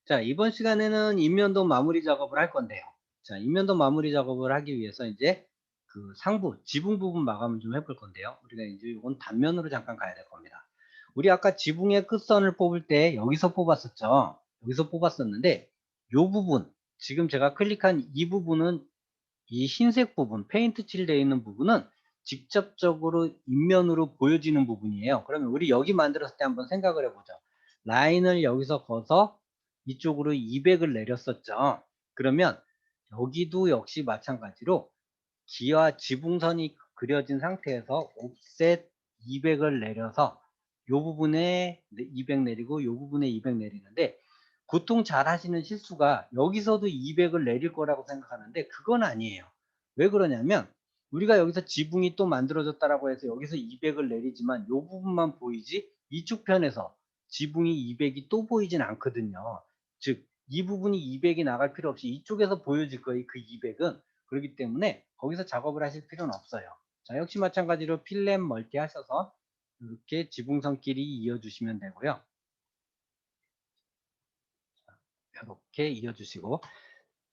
자, 이번 시간에는 인면도 마무리 작업을 할 건데요. 자, 인면도 마무리 작업을 하기 위해서 이제 그 상부, 지붕 부분 마감을 좀 해볼 건데요. 우리가 이제 이건 단면으로 잠깐 가야 될 겁니다. 우리 아까 지붕의 끝선을 뽑을 때 여기서 뽑았었죠. 여기서 뽑았었는데 요 부분, 지금 제가 클릭한 이 부분은 이 흰색 부분, 페인트 칠되어 있는 부분은 직접적으로 인면으로 보여지는 부분이에요. 그러면 우리 여기 만들었을 때 한번 생각을 해보죠. 라인을 여기서 거서 이쪽으로 200을 내렸었죠. 그러면 여기도 역시 마찬가지로 기와 지붕선이 그려진 상태에서 옵셋 200을 내려서 요 부분에 200 내리고 요 부분에 200 내리는데, 보통 잘 하시는 실수가 여기서도 200을 내릴 거라고 생각하는데 그건 아니에요. 왜 그러냐면 우리가 여기서 지붕이 또 만들어졌다라고 해서 여기서 200을 내리지만 요 부분만 보이지 이쪽 편에서 지붕이 200이 또 보이진 않거든요. 즉 이 부분이 200이 나갈 필요 없이 이쪽에서 보여질 거예요, 그 200은. 그렇기 때문에 거기서 작업을 하실 필요는 없어요. 자, 역시 마찬가지로 필렛 멀티 하셔서 이렇게 지붕선끼리 이어주시면 되고요. 이렇게 이어주시고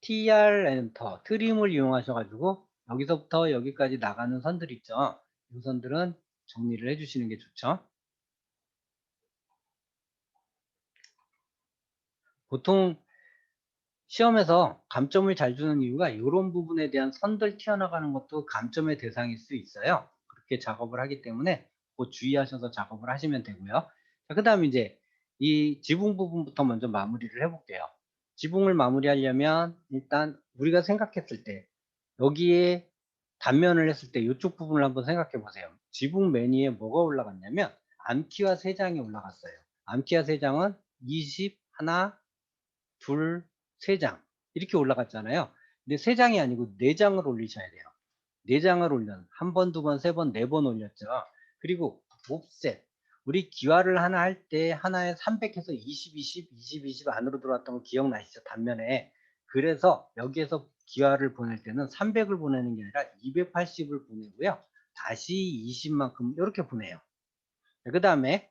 TR 엔터 트림을 이용하셔가지고 여기서부터 여기까지 나가는 선들 있죠. 이 선들은 정리를 해주시는 게 좋죠. 보통 시험에서 감점을 잘 주는 이유가 이런 부분에 대한 선들 튀어나가는 것도 감점의 대상일 수 있어요. 그렇게 작업을 하기 때문에 그 주의하셔서 작업을 하시면 되고요. 그 다음에 이제 이 지붕 부분부터 먼저 마무리를 해볼게요. 지붕을 마무리하려면 일단 우리가 생각했을 때 여기에 단면을 했을 때 이쪽 부분을 한번 생각해 보세요. 지붕 매니에 뭐가 올라갔냐면 암키와 세장이 올라갔어요. 암키와 세장은 20, 하나, 둘, 세 장 이렇게 올라갔잖아요. 근데 세 장이 아니고 네 장을 올리셔야 돼요. 네 장을 올려 한 번, 두 번, 세 번, 네 번 올렸죠. 그리고 옵셋, 우리 기와를 하나 할 때 하나에 300해서 20, 20, 20, 20 안으로 들어왔던 거 기억나시죠? 단면에. 그래서 여기에서 기와를 보낼 때는 300을 보내는 게 아니라 280을 보내고요. 다시 20만큼 이렇게 보내요. 그 다음에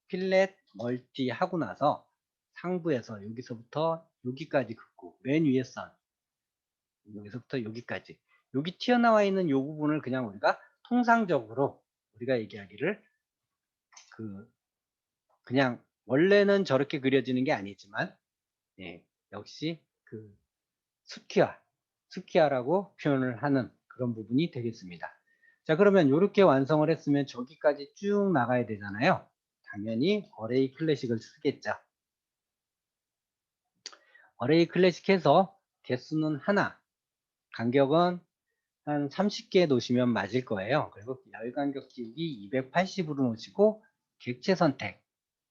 필렛 멀티 하고 나서 상부에서 여기서부터 여기까지 긋고 맨 위에 선 여기서부터 여기까지 여기 튀어나와 있는 이 부분을 그냥 우리가 통상적으로 우리가 얘기하기를 그 그냥 원래는 저렇게 그려지는 게 아니지만, 예, 역시 그 스키아 스키아라고 표현을 하는 그런 부분이 되겠습니다. 자, 그러면 이렇게 완성을 했으면 저기까지 쭉 나가야 되잖아요. 당연히 어레이 클래식을 쓰겠죠. 어레이 클래식 해서 개수는 하나, 간격은 한 30개 놓으시면 맞을 거예요. 그리고 열간격 길기 280으로 놓으시고 객체 선택.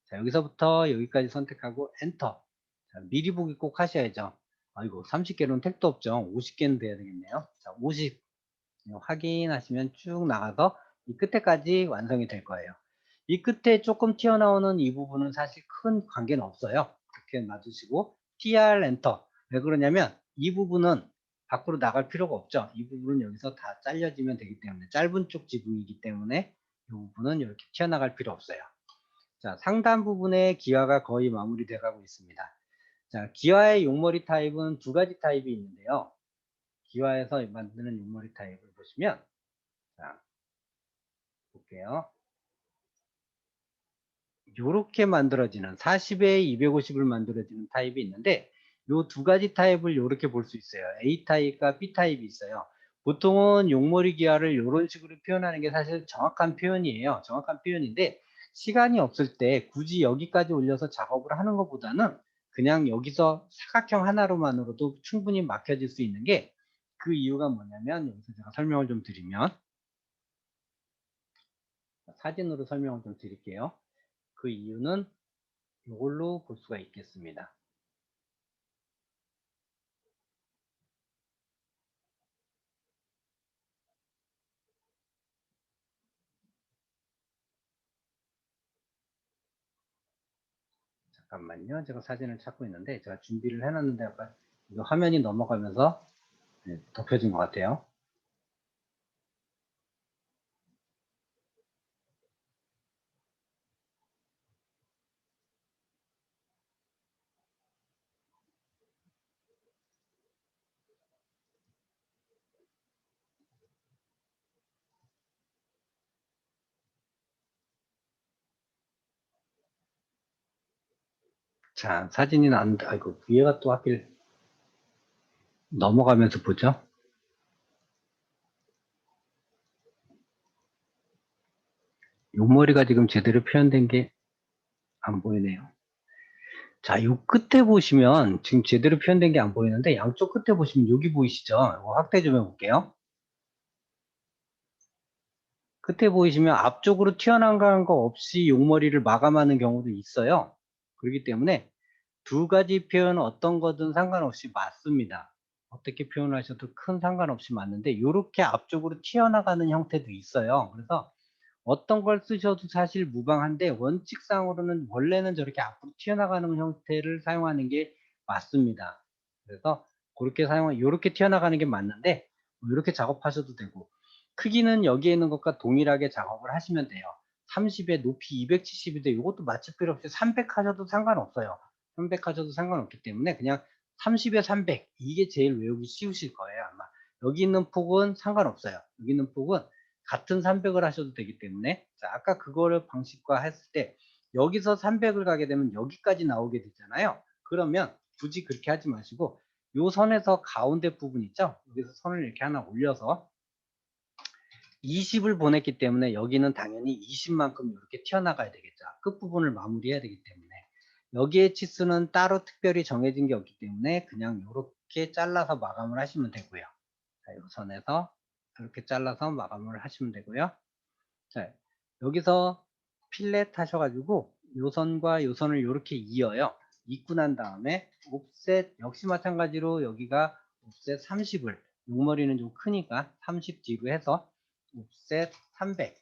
자, 여기서부터 여기까지 선택하고 엔터. 자, 미리 보기 꼭 하셔야죠. 아이고, 30개로는 택도 없죠. 50개는 돼야 되겠네요. 자, 50 확인하시면 쭉 나가서 이 끝에까지 완성이 될 거예요. 이 끝에 조금 튀어나오는 이 부분은 사실 큰 관계는 없어요. 이렇게 놔두시고 TR 엔터. 왜 그러냐면 이 부분은 밖으로 나갈 필요가 없죠. 이 부분은 여기서 다 잘려지면 되기 때문에, 짧은 쪽 지붕이기 때문에 이 부분은 이렇게 튀어나갈 필요 없어요. 자, 상단 부분에 기와가 거의 마무리돼 가고 있습니다. 자, 기와의 용머리 타입은 두 가지 타입이 있는데요. 기와에서 만드는 용머리 타입을 보시면, 자, 볼게요. 요렇게 만들어지는 40에 250을 만들어지는 타입이 있는데, 요 두 가지 타입을 요렇게 볼 수 있어요. A 타입과 B 타입이 있어요. 보통은 용머리 기와를 요런 식으로 표현하는 게 사실 정확한 표현이에요. 정확한 표현인데, 시간이 없을 때 굳이 여기까지 올려서 작업을 하는 것보다는 그냥 여기서 사각형 하나로만으로도 충분히 막혀질 수 있는 게, 그 이유가 뭐냐면 여기서 제가 설명을 좀 드리면, 사진으로 설명을 좀 드릴게요. 그 이유는 이걸로 볼 수가 있겠습니다. 잠깐만요. 제가 사진을 찾고 있는데 제가 준비를 해놨는데 아까 이거 화면이 넘어가면서, 네, 덮여진 것 같아요. 자, 사진이 나왔는데, 아이고, 위에가 또 하필 넘어가면서 보죠. 옆머리가 지금 제대로 표현된 게 안 보이네요. 자, 요 끝에 보시면 지금 제대로 표현된 게 안 보이는데 양쪽 끝에 보시면 여기 보이시죠? 이거 확대 좀 해볼게요. 끝에 보이시면 앞쪽으로 튀어나간 거 없이 옆머리를 마감하는 경우도 있어요. 그렇기 때문에 두 가지 표현 어떤 거든 상관없이 맞습니다. 어떻게 표현하셔도 큰 상관없이 맞는데 요렇게 앞쪽으로 튀어나가는 형태도 있어요. 그래서 어떤 걸 쓰셔도 사실 무방한데 원칙상으로는 원래는 저렇게 앞으로 튀어나가는 형태를 사용하는 게 맞습니다. 그래서 그렇게 요렇게 튀어나가는 게 맞는데 요렇게 작업하셔도 되고 크기는 여기에 있는 것과 동일하게 작업을 하시면 돼요. 30에 높이 270인데 이것도 맞출 필요 없이 300 하셔도 상관없어요. 300 하셔도 상관없기 때문에 그냥 30에 300 이게 제일 외우기 쉬우실 거예요 아마. 여기 있는 폭은 상관없어요. 여기 있는 폭은 같은 300을 하셔도 되기 때문에 자 아까 그거를 방식화 했을 때 여기서 300을 가게 되면 여기까지 나오게 되잖아요. 그러면 굳이 그렇게 하지 마시고 요 선에서 가운데 부분 있죠? 여기서 선을 이렇게 하나 올려서 20을 보냈기 때문에 여기는 당연히 20만큼 이렇게 튀어나가야 되겠죠. 끝부분을 마무리해야 되기 때문에 여기에 치수는 따로 특별히 정해진 게 없기 때문에 그냥 이렇게 잘라서 마감을 하시면 되고요. 자, 이 선에서 이렇게 잘라서 마감을 하시면 되고요. 자, 여기서 필렛 하셔가지고 요 선과 요 선을 이렇게 이어요. 잇고 난 다음에 옵셋 역시 마찬가지로 여기가 옵셋 30을 요머리는 좀 크니까 30 뒤로 해서 옵셋 300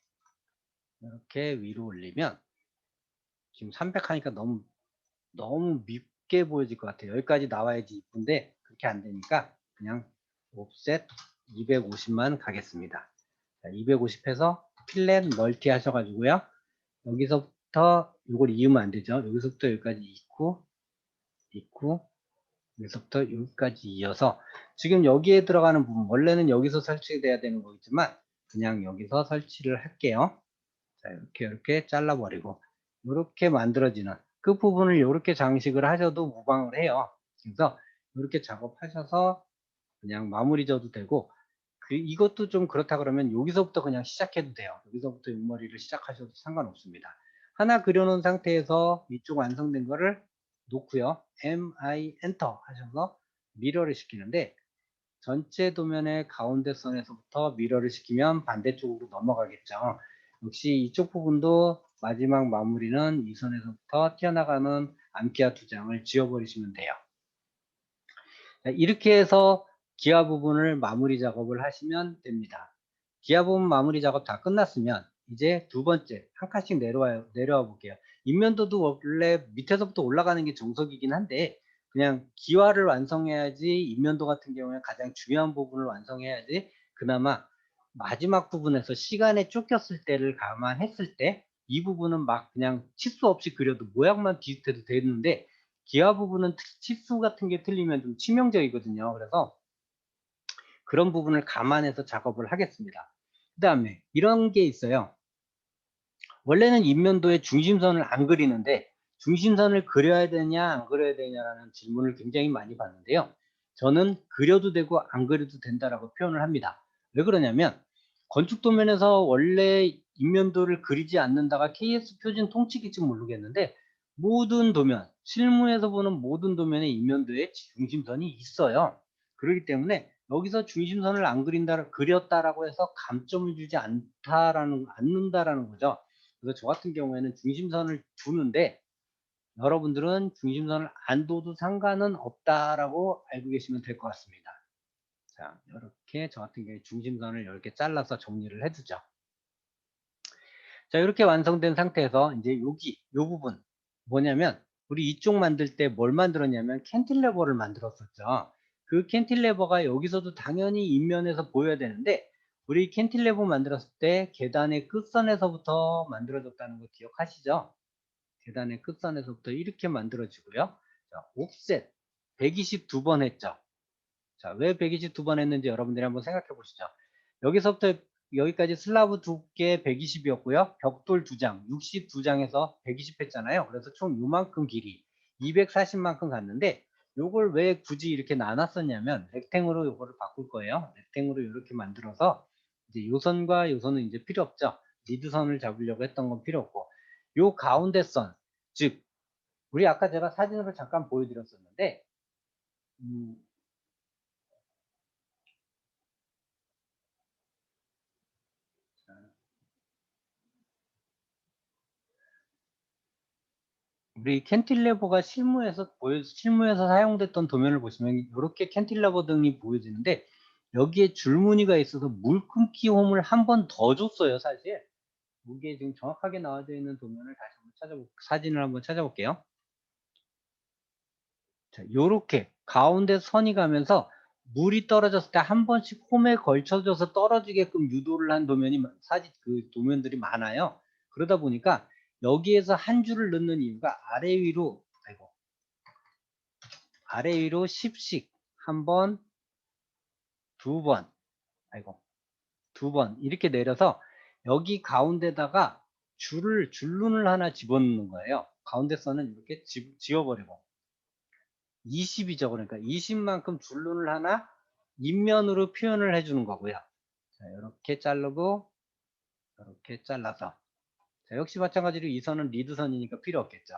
이렇게 위로 올리면 지금 300 하니까 너무 밉게 보여질 것 같아요. 여기까지 나와야지 이쁜데 그렇게 안 되니까 그냥 옵셋 250만 가겠습니다. 자, 250 해서 필렛 멀티 하셔가지고요. 여기서부터 이걸 이으면 안 되죠. 여기서부터 여기까지 있고 여기서부터 여기까지 이어서 지금 여기에 들어가는 부분 원래는 여기서 설치돼야 되는 거겠지만 그냥 여기서 설치를 할게요. 자, 이렇게 잘라버리고 이렇게 만들어지는 그 부분을 이렇게 장식을 하셔도 무방을 해요. 그래서 이렇게 작업하셔서 그냥 마무리 져도 되고 이것도 좀 그렇다 그러면 여기서부터 그냥 시작해도 돼요. 여기서부터 옆머리를 시작하셔도 상관없습니다. 하나 그려놓은 상태에서 이쪽 완성된 거를 놓고요. MI 엔터 하셔서 미러를 시키는데 전체 도면의 가운데 선에서부터 미러를 시키면 반대쪽으로 넘어가겠죠. 역시 이쪽 부분도 마지막 마무리는 이 선에서부터 튀어나가는 암기와 두 장을 지워버리시면 돼요. 이렇게 해서 기아 부분을 마무리 작업을 하시면 됩니다. 기아 부분 마무리 작업 다 끝났으면 이제 두 번째 한 칸씩 내려와 볼게요. 인면도도 원래 밑에서부터 올라가는 게 정석이긴 한데 그냥 기와를 완성해야지 인면도 같은 경우에 가장 중요한 부분을 완성해야지 그나마 마지막 부분에서 시간에 쫓겼을 때를 감안했을 때 이 부분은 막 그냥 치수 없이 그려도 모양만 비슷해도 되는데 기아 부분은 치수 같은 게 틀리면 좀 치명적이거든요. 그래서 그런 부분을 감안해서 작업을 하겠습니다. 그 다음에 이런 게 있어요. 원래는 인면도에 중심선을 안 그리는데 중심선을 그려야 되냐 안 그려야 되냐라는 질문을 굉장히 많이 받는데요. 저는 그려도 되고 안 그려도 된다라고 표현을 합니다. 왜 그러냐면 건축 도면에서 원래 인면도를 그리지 않는다가 KS 표준 통칙일지 모르겠는데 모든 도면, 실무에서 보는 모든 도면에 인면도에 중심선이 있어요. 그렇기 때문에 여기서 중심선을 안 그렸다라고 해서 감점을 주지 않는다라는 거죠. 그래서 저 같은 경우에는 중심선을 두는데 여러분들은 중심선을 안 둬도 상관은 없다라고 알고 계시면 될 것 같습니다. 자, 이렇게 저 같은 경우에 중심선을 이렇게 잘라서 정리를 해두죠. 자, 이렇게 완성된 상태에서 이제 여기 요 부분 뭐냐면 우리 이쪽 만들 때 뭘 만들었냐면 캔틸레버를 만들었었죠. 그 캔틸레버가 여기서도 당연히 인면에서 보여야 되는데 우리 캔틸레버 만들었을 때 계단의 끝선에서부터 만들어졌다는 거 기억하시죠? 계단의 끝선에서부터 이렇게 만들어지고요. 자, 옵셋 122번 했죠. 자, 왜 122번 했는지 여러분들이 한번 생각해 보시죠. 여기서부터 여기까지 슬라브 두께 120이었고요. 벽돌 2장, 62장에서 120 했잖아요. 그래서 총 요만큼 길이. 240만큼 갔는데 요걸 왜 굳이 이렇게 나눴었냐면 렉탱으로 요거를 바꿀 거예요. 렉탱으로 이렇게 만들어서 이제 요 선과 요 선은 이제 필요 없죠. 리드선을 잡으려고 했던 건 필요 없고 요 가운데 선, 즉 우리 아까 제가 사진으로 잠깐 보여드렸었는데 음, 우리 캔틸레버가 실무에서 사용됐던 도면을 보시면 이렇게 캔틸레버 등이 보여지는데 여기에 줄무늬가 있어서 물 끊기 홈을 한 번 더 줬어요, 사실. 이게 지금 정확하게 나와져 있는 도면을 다시 한번 사진을 한번 찾아볼게요. 자, 요렇게 가운데 선이 가면서 물이 떨어졌을 때 한 번씩 홈에 걸쳐져서 떨어지게끔 유도를 한 도면이 도면들이 많아요. 그러다 보니까 여기에서 한 줄을 넣는 이유가 아래 위로 10씩 한 번, 두 번, 아이고, 두 번 이렇게 내려서 여기 가운데다가 줄눈을 하나 집어넣는 거예요. 가운데 선은 이렇게 지워버리고 20이죠. 그러니까 20만큼 줄눈을 하나 인면으로 표현을 해주는 거고요. 자, 이렇게 자르고 이렇게 잘라서 자, 역시 마찬가지로 이 선은 리드선이니까 필요 없겠죠.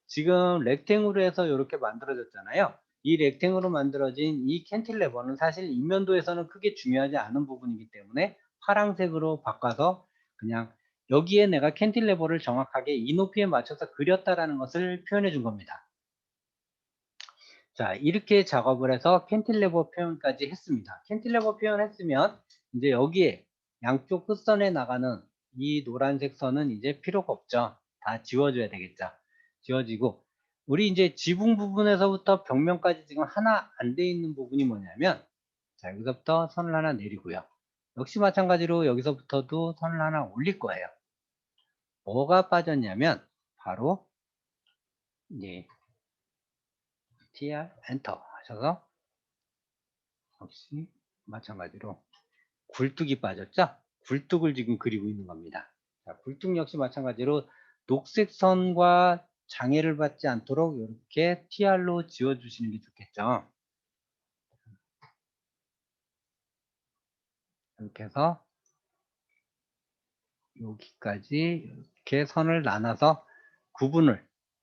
지금 렉탱으로 해서 이렇게 만들어졌잖아요. 이 렉탱으로 만들어진 이 캔틸레버는 사실 인면도에서는 크게 중요하지 않은 부분이기 때문에 파란색으로 바꿔서 그냥 여기에 내가 캔틸레버를 정확하게 이 높이에 맞춰서 그렸다라는 것을 표현해 준 겁니다. 자, 이렇게 작업을 해서 캔틸레버 표현까지 했습니다. 캔틸레버 표현했으면 이제 여기에 양쪽 끝선에 나가는 이 노란색 선은 이제 필요가 없죠. 다 지워줘야 되겠죠. 지워지고 우리 이제 지붕 부분에서부터 벽면까지 지금 하나 안 돼 있는 부분이 뭐냐면 자, 여기서부터 선을 하나 내리고요. 역시 마찬가지로 여기서부터도 선을 하나 올릴 거예요. 뭐가 빠졌냐면 바로 이제 TR 엔터 하셔서 역시 마찬가지로 굴뚝이 빠졌죠? 굴뚝을 지금 그리고 있는 겁니다. 자, 굴뚝 역시 마찬가지로 녹색 선과 장애를 받지 않도록 이렇게 TR로 지워주시는 게 좋겠죠. 이렇게 해서 여기까지 이렇게 선을 나눠서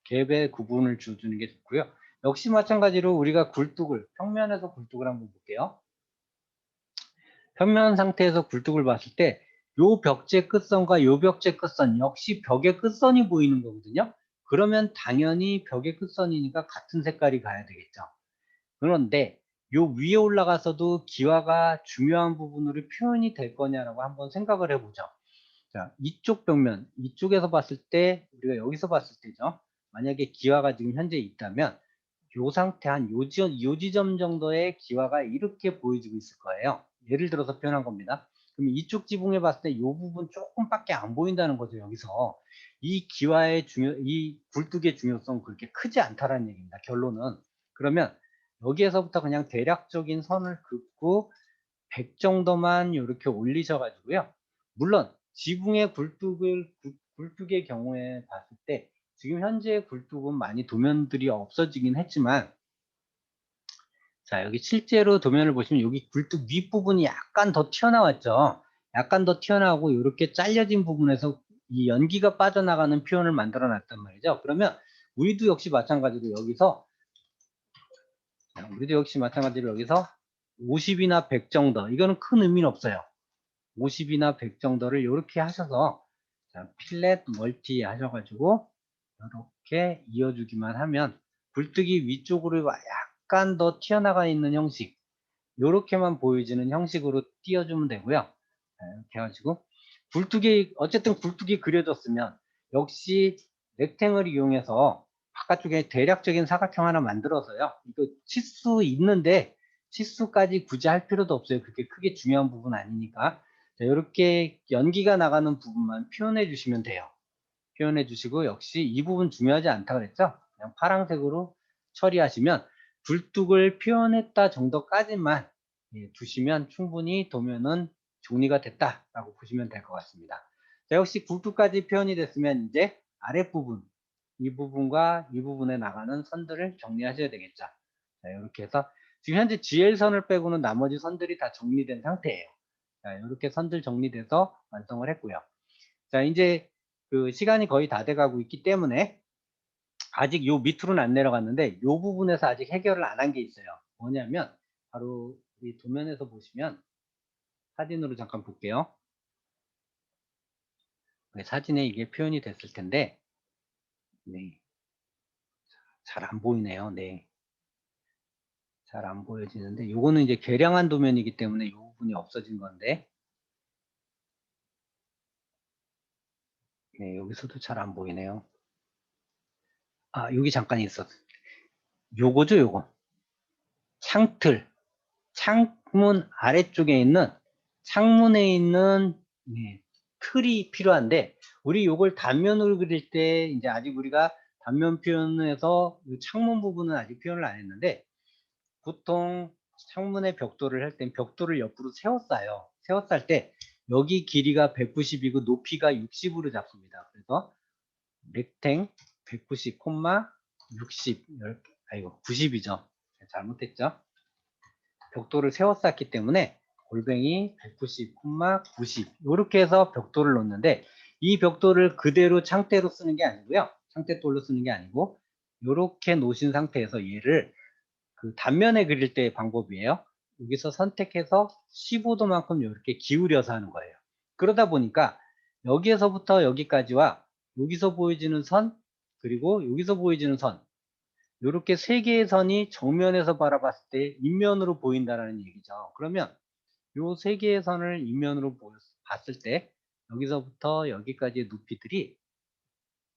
갭의 구분을 주는 게 좋고요. 역시 마찬가지로 우리가 평면에서 굴뚝을 한번 볼게요. 평면 상태에서 굴뚝을 봤을 때 요 벽체 끝선과 요 벽체 끝선 역시 벽의 끝선이 보이는 거거든요. 그러면 당연히 벽의 끝선이니까 같은 색깔이 가야 되겠죠. 그런데 요 위에 올라가서도 기와가 중요한 부분으로 표현이 될 거냐라고 한번 생각을 해보죠. 자, 이쪽 벽면, 이쪽에서 봤을 때 우리가 여기서 봤을 때죠. 만약에 기와가 지금 현재 있다면 요 상태 요 지점 정도의 기와가 이렇게 보여지고 있을 거예요. 예를 들어서 표현한 겁니다. 그럼 이쪽 지붕에 봤을 때 요 부분 조금밖에 안 보인다는 거죠. 여기서 이 굴뚝의 중요성 그렇게 크지 않다라는 얘기입니다. 결론은 그러면 여기에서부터 그냥 대략적인 선을 긋고 100 정도만 이렇게 올리셔 가지고요. 물론 지붕의 굴뚝의 경우에 봤을 때 지금 현재 굴뚝은 많이 도면들이 없어지긴 했지만 자, 여기 실제로 도면을 보시면 여기 굴뚝 윗부분이 약간 더 튀어나왔죠. 약간 더 튀어나오고 이렇게 잘려진 부분에서 이 연기가 빠져나가는 표현을 만들어 놨단 말이죠. 그러면 우리도 역시 마찬가지로 여기서 50이나 100 정도 이거는 큰 의미는 없어요. 50이나 100 정도를 이렇게 하셔서 자, 필렛 멀티 하셔가지고 이렇게 이어주기만 하면 굴뚝이 위쪽으로 약간 더 튀어나가 있는 형식 이렇게만 보여지는 형식으로 띄워주면 되고요. 이렇게 해가지고 어쨌든 굴뚝이 그려졌으면 역시 렉탱을 이용해서 바깥쪽에 대략적인 사각형 하나 만들어서요. 이거 치수 있는데 치수까지 굳이 할 필요도 없어요. 그렇게 크게 중요한 부분 아니니까. 자, 이렇게 연기가 나가는 부분만 표현해 주시면 돼요. 표현해 주시고 역시 이 부분 중요하지 않다 그랬죠? 그냥 파란색으로 처리하시면 굴뚝을 표현했다 정도까지만 두시면 충분히 도면은 정리가 됐다라고 보시면 될 것 같습니다. 자, 역시 굴뚝까지 표현이 됐으면 이제 아랫부분 이 부분과 이 부분에 나가는 선들을 정리하셔야 되겠죠. 자, 이렇게 해서 지금 현재 GL선을 빼고는 나머지 선들이 다 정리된 상태예요. 자, 이렇게 선들 정리돼서 완성을 했고요. 자, 이제 그 시간이 거의 다 돼가고 있기 때문에 아직 요 밑으로는 안 내려갔는데 요 부분에서 아직 해결을 안 한 게 있어요. 뭐냐면 바로 이 도면에서 보시면 사진으로 잠깐 볼게요. 네, 사진에 이게 표현이 됐을 텐데 네, 잘 안 보이네요. 네, 잘 안 보여지는데 요거는 이제 개량한 도면이기 때문에 요 부분이 없어진 건데 네, 여기서도 잘 안 보이네요. 아, 여기 잠깐 있었어. 요거죠, 요거. 창틀. 창문 아래쪽에 있는 창문에 있는 네, 틀이 필요한데 우리 요걸 단면으로 그릴 때 이제 아직 우리가 단면 표현에서 창문 부분은 아직 표현을 안 했는데 보통 창문의 벽돌을 할 땐 벽돌을 옆으로 세웠어요. 세웠을 때 여기 길이가 190이고 높이가 60으로 잡습니다. 그래서 렉탱 190, 60 아이고 90이죠. 잘못했죠. 벽돌을 세워쌌기 때문에 골뱅이 190, 90 이렇게 해서 벽돌을 놓는데 이 벽돌을 그대로 창대로 쓰는 게 아니고요. 창대돌로 쓰는 게 아니고 이렇게 놓으신 상태에서 얘를 그 단면에 그릴 때의 방법이에요. 여기서 선택해서 15도만큼 이렇게 기울여서 하는 거예요. 그러다 보니까 여기에서부터 여기까지와 여기서 보여지는 선 그리고 여기서 보여지는 선 이렇게 세 개의 선이 정면에서 바라봤을 때 인면으로 보인다는 얘기죠. 그러면 이 세 개의 선을 인면으로 봤을 때 여기서부터 여기까지의 높이들이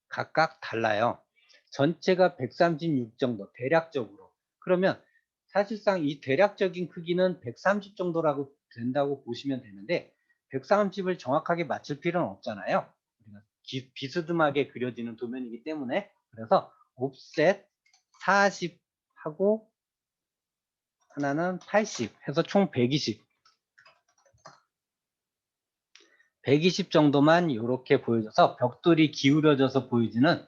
각각 달라요. 전체가 136 정도 대략적으로. 그러면 사실상 이 대략적인 크기는 130 정도라고 된다고 보시면 되는데 130을 정확하게 맞출 필요는 없잖아요. 우리가 비스듬하게 그려지는 도면이기 때문에 그래서 옵셋 40 하고 하나는 80 해서 총 120 정도만 이렇게 보여져서 벽돌이 기울어져서 보이지는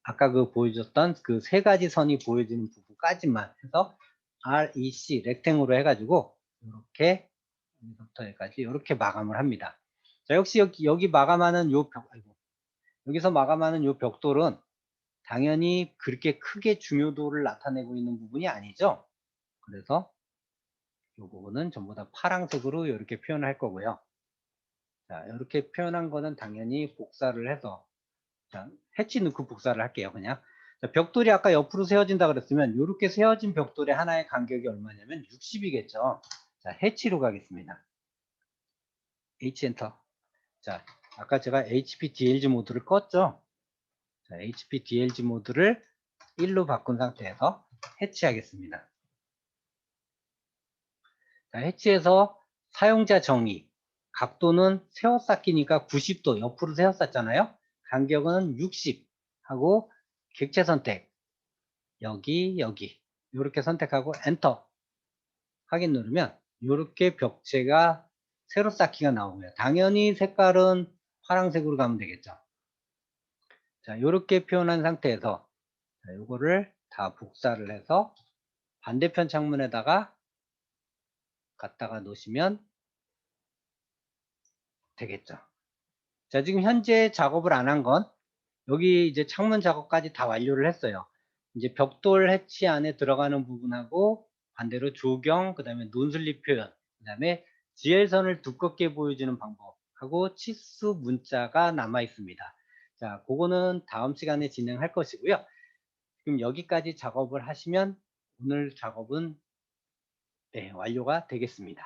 아까 그 보여줬던 그 세 가지 선이 보여지는 부분까지만 해서 REC 렉탱으로 해가지고 이렇게 여기서부터 여기까지 이렇게 마감을 합니다. 자, 역시 여기 마감하는 요 여기서 마감하는 요 벽돌은 당연히 그렇게 크게 중요도를 나타내고 있는 부분이 아니죠. 그래서 이 부분은 전부 다 파란색으로 이렇게 표현을 할 거고요. 자, 이렇게 표현한 거는 당연히 복사를 해서 자, 해치 넣고 복사를 할게요. 그냥 자, 벽돌이 아까 옆으로 세워진다 그랬으면 이렇게 세워진 벽돌의 하나의 간격이 얼마냐면 60이겠죠. 자, 해치로 가겠습니다. H 엔터. 자, 아까 제가 HPDLG 모드를 껐죠. 자, HPDLG 모드를 1로 바꾼 상태에서 해치하겠습니다. 자, 해치해서 사용자 정의 각도는 세워쌓기니까 90도 옆으로 세워쌌잖아요. 간격은 60 하고 객체 선택 여기 이렇게 선택하고 엔터 확인 누르면 이렇게 벽체가 세로 쌓기가 나오고요. 당연히 색깔은 파란색으로 가면 되겠죠. 자, 이렇게 표현한 상태에서 이거를 다 복사를 해서 반대편 창문에다가 갖다가 놓으시면 되겠죠. 자, 지금 현재 작업을 안 한 건 여기 이제 창문 작업까지 다 완료를 했어요. 이제 벽돌 해치 안에 들어가는 부분하고 반대로 조경, 그 다음에 논슬립 표현, 그 다음에 GL선을 두껍게 보여주는 방법하고 치수 문자가 남아 있습니다. 자, 그거는 다음 시간에 진행할 것이고요. 지금 여기까지 작업을 하시면 오늘 작업은 네, 완료가 되겠습니다.